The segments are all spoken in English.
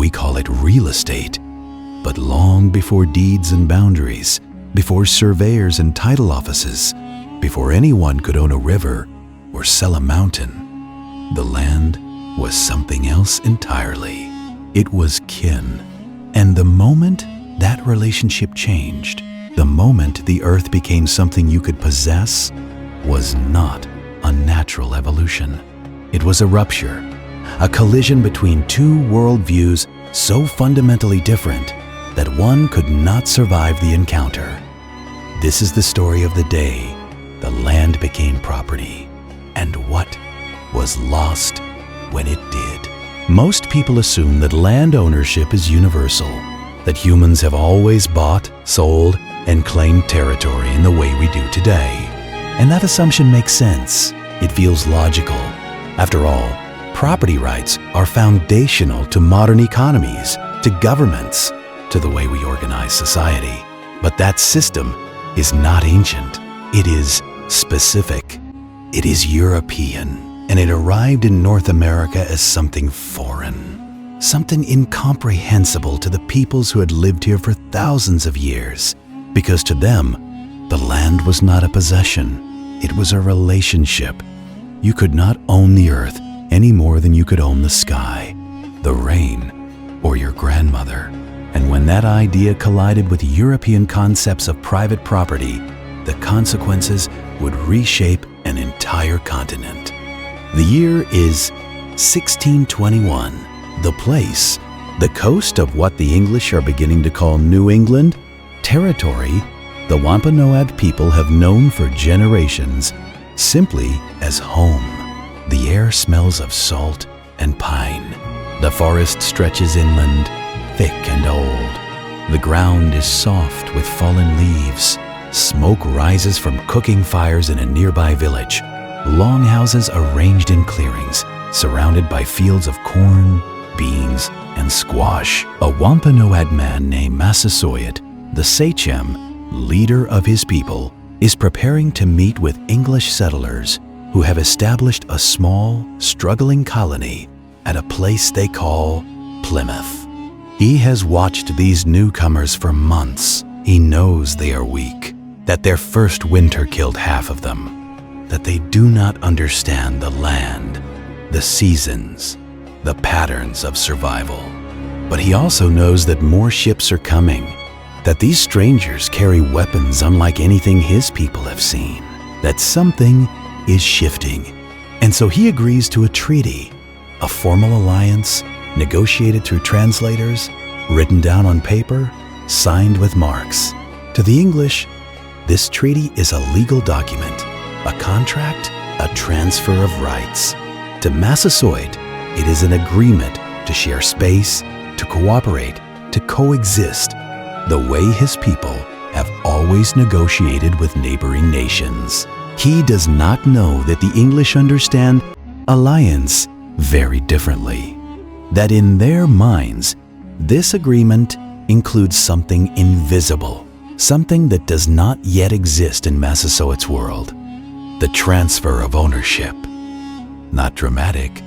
we call it real estate. But long before deeds and boundaries, before surveyors and title offices, before anyone could own a river or sell a mountain, the land was something else entirely. It was kin. And the moment that relationship changed, the moment the earth became something you could possess, was not a natural evolution. It was a rupture, a collision between two worldviews so fundamentally different that one could not survive the encounter. This is the story of the day the land became property, and what was lost when it did. Most people assume that land ownership is universal, that humans have always bought, sold, and claimed territory in the way we do today. And that assumption makes sense. It feels logical. After all, property rights are foundational to modern economies, to governments, to the way we organize society. But that system is not ancient. It is specific. It is European, and it arrived in North America as something foreign, something incomprehensible to the peoples who had lived here for thousands of years, because to them, the land was not a possession. It was a relationship. You could not own the earth any more than you could own the sky, the rain, or your grandmother. And when that idea collided with European concepts of private property, the consequences would reshape an entire continent. The year is 1621. The place, the coast of what the English are beginning to call New England, territory the Wampanoag people have known for generations simply as home. The air smells of salt and pine. The forest stretches inland, thick and old. The ground is soft with fallen leaves. Smoke rises from cooking fires in a nearby village. Longhouses arranged in clearings, surrounded by fields of corn, beans, and squash. A Wampanoag man named Massasoit, the sachem, leader of his people, is preparing to meet with English settlers who have established a small, struggling colony at a place they call Plymouth. He has watched these newcomers for months. He knows they are weak, that their first winter killed half of them, that they do not understand the land, the seasons, the patterns of survival. But he also knows that more ships are coming, that these strangers carry weapons unlike anything his people have seen, that something is shifting. And so he agrees to a treaty, a formal alliance negotiated through translators, written down on paper, signed with marks. To the English, this treaty is a legal document, a contract, a transfer of rights. To Massasoit, it is an agreement to share space, to cooperate, to coexist, the way his people have always negotiated with neighboring nations. He does not know that the English understand alliance very differently, that in their minds, this agreement includes something invisible, something that does not yet exist in Massasoit's world, the transfer of ownership. Not dramatic,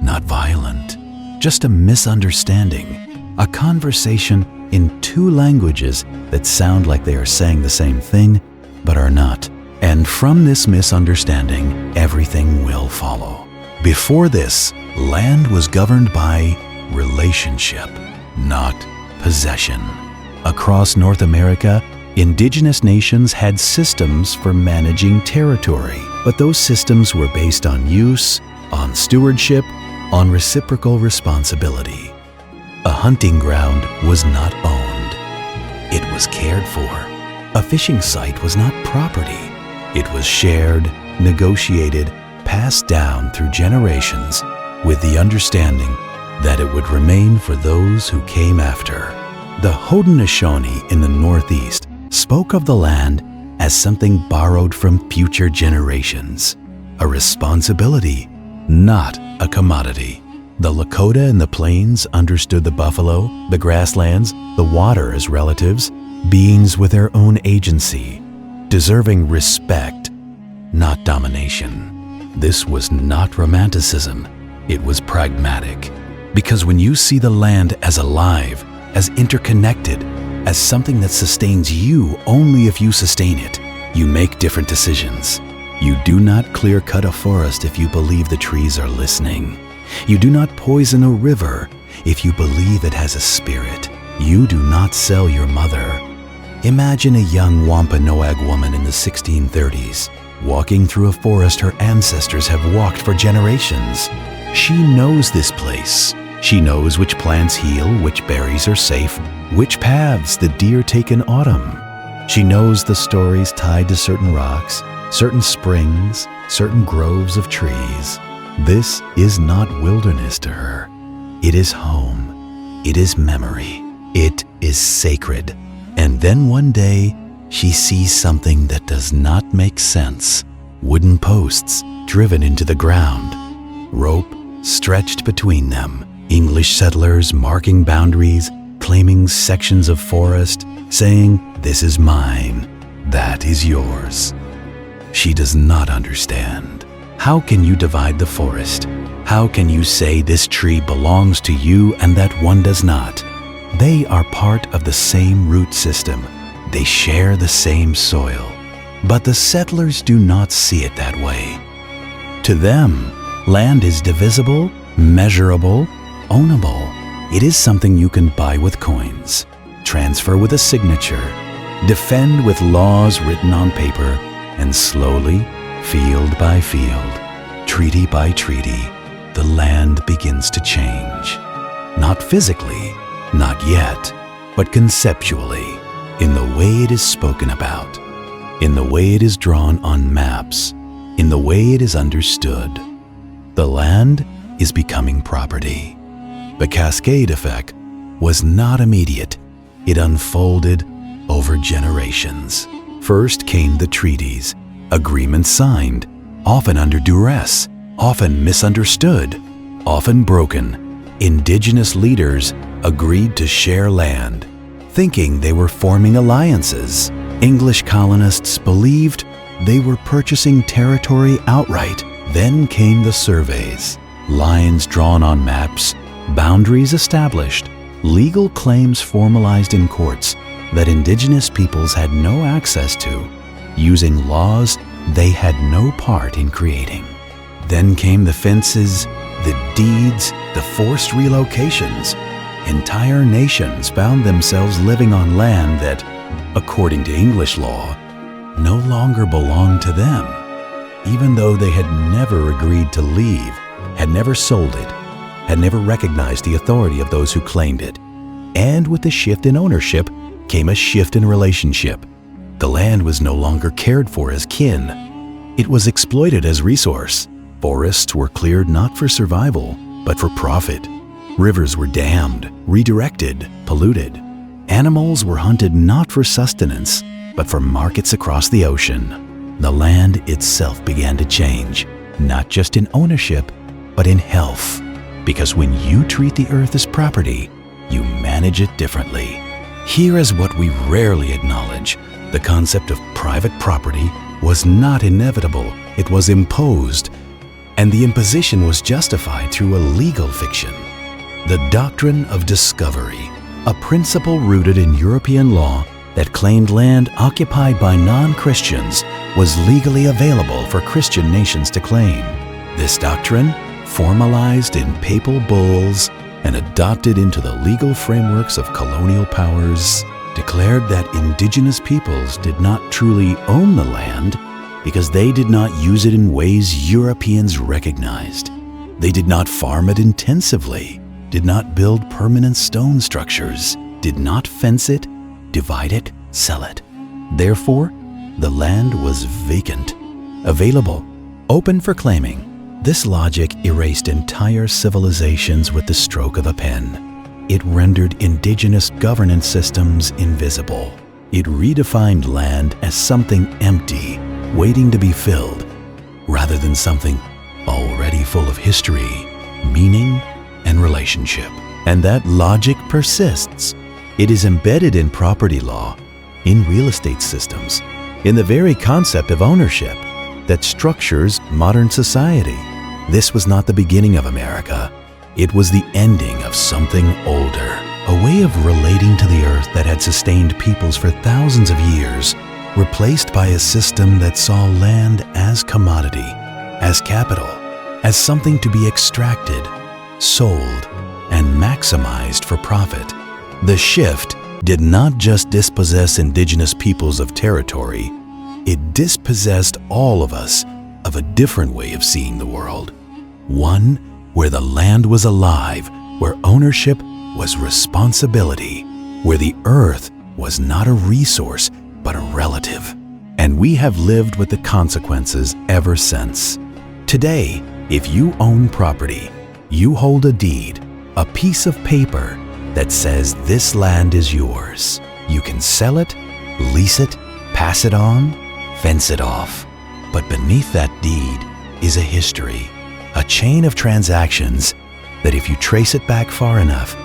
not violent, just a misunderstanding, a conversation in two languages that sound like they are saying the same thing, but are not. And from this misunderstanding, everything will follow. Before this, land was governed by relationship, not possession. Across North America, indigenous nations had systems for managing territory, but those systems were based on use, on stewardship, on reciprocal responsibility. A hunting ground was not owned. It was cared for. A fishing site was not property. It was shared, negotiated, passed down through generations with the understanding that it would remain for those who came after. The Haudenosaunee in the Northeast spoke of the land as something borrowed from future generations, a responsibility, not a commodity. The Lakota in the plains understood the buffalo, the grasslands, the water as relatives, beings with their own agency, deserving respect, not domination. This was not romanticism. It was pragmatic. Because when you see the land as alive, as interconnected, as something that sustains you only if you sustain it, you make different decisions. You do not clear-cut a forest if you believe the trees are listening. You do not poison a river if you believe it has a spirit. You do not sell your mother. Imagine a young Wampanoag woman in the 1630s, walking through a forest her ancestors have walked for generations. She knows this place. She knows which plants heal, which berries are safe, which paths the deer take in autumn. She knows the stories tied to certain rocks, certain springs, certain groves of trees. This is not wilderness to her. It is home. It is memory. It is sacred. And then one day, she sees something that does not make sense. Wooden posts driven into the ground. Rope stretched between them. English settlers marking boundaries, claiming sections of forest, saying, "This is mine, that is yours." She does not understand. How can you divide the forest? How can you say this tree belongs to you and that one does not? They are part of the same root system. They share the same soil. But the settlers do not see it that way. To them, land is divisible, measurable, ownable. It is something you can buy with coins, transfer with a signature, defend with laws written on paper, and slowly, field by field, treaty by treaty, the land begins to change. Not physically, not yet, but conceptually, in the way it is spoken about, in the way it is drawn on maps, in the way it is understood. The land is becoming property. The cascade effect was not immediate. It unfolded over generations. First came the treaties, agreements signed, often under duress, often misunderstood, often broken. Indigenous leaders agreed to share land, thinking they were forming alliances. English colonists believed they were purchasing territory outright. Then came the surveys, lines drawn on maps, boundaries established, legal claims formalized in courts that Indigenous peoples had no access to, using laws they had no part in creating. Then came the fences, the deeds, the forced relocations. Entire nations found themselves living on land that, according to English law, no longer belonged to them, even though they had never agreed to leave, had never sold it, had never recognized the authority of those who claimed it. And with the shift in ownership came a shift in relationship. The land was no longer cared for as kin. It was exploited as resource. Forests were cleared not for survival, but for profit. Rivers were dammed, redirected, polluted. Animals were hunted not for sustenance, but for markets across the ocean. The land itself began to change, not just in ownership, but in health. Because when you treat the earth as property, you manage it differently. Here is what we rarely acknowledge. The concept of private property was not inevitable, it was imposed. And the imposition was justified through a legal fiction. The doctrine of discovery, a principle rooted in European law that claimed land occupied by non-Christians was legally available for Christian nations to claim. This doctrine, formalized in papal bulls and adopted into the legal frameworks of colonial powers, declared that Indigenous peoples did not truly own the land because they did not use it in ways Europeans recognized. They did not farm it intensively, did not build permanent stone structures, did not fence it, divide it, sell it. Therefore, the land was vacant, available, open for claiming. This logic erased entire civilizations with the stroke of a pen. It rendered indigenous governance systems invisible. It redefined land as something empty, waiting to be filled, rather than something already full of history, meaning, and relationship. And that logic persists. It is embedded in property law, in real estate systems, in the very concept of ownership that structures modern society. This was not the beginning of America. It was the ending of something older, a way of relating to the earth that had sustained peoples for thousands of years, replaced by a system that saw land as commodity, as capital, as something to be extracted, sold, and maximized for profit. The shift did not just dispossess indigenous peoples of territory, it dispossessed all of us of a different way of seeing the world. One where the land was alive, where ownership was responsibility, where the earth was not a resource but a relative. And we have lived with the consequences ever since. Today, if you own property, you hold a deed, a piece of paper that says this land is yours. You can sell it, lease it, pass it on, fence it off. But beneath that deed is a history, a chain of transactions that, if you trace it back far enough,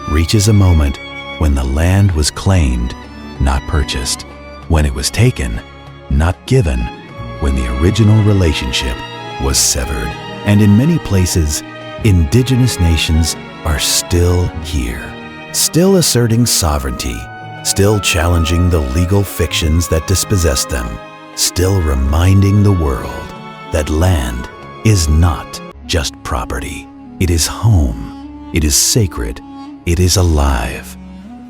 reaches a moment when the land was claimed, not purchased, when it was taken, not given, when the original relationship was severed. And in many places, indigenous nations are still here, still asserting sovereignty, still challenging the legal fictions that dispossessed them, still reminding the world that land is not just property. It is home, it is sacred, it is alive.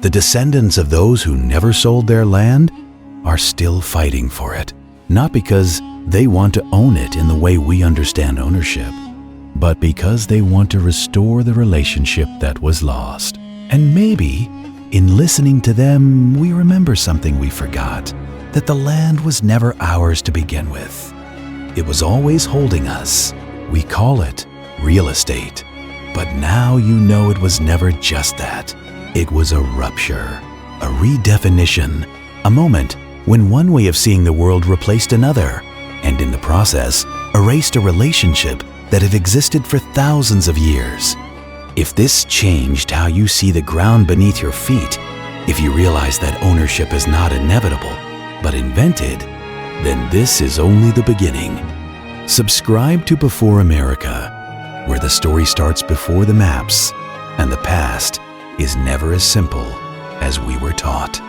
The descendants of those who never sold their land are still fighting for it, not because they want to own it in the way we understand ownership, but because they want to restore the relationship that was lost. And maybe, in listening to them, we remember something we forgot, that the land was never ours to begin with. It was always holding us. We call it real estate. But now you know it was never just that. It was a rupture, a redefinition, a moment when one way of seeing the world replaced another, and in the process, erased a relationship that had existed for thousands of years. If this changed how you see the ground beneath your feet, if you realize that ownership is not inevitable, but invented, then this is only the beginning. Subscribe to Before America, where the story starts before the maps, and the past is never as simple as we were taught.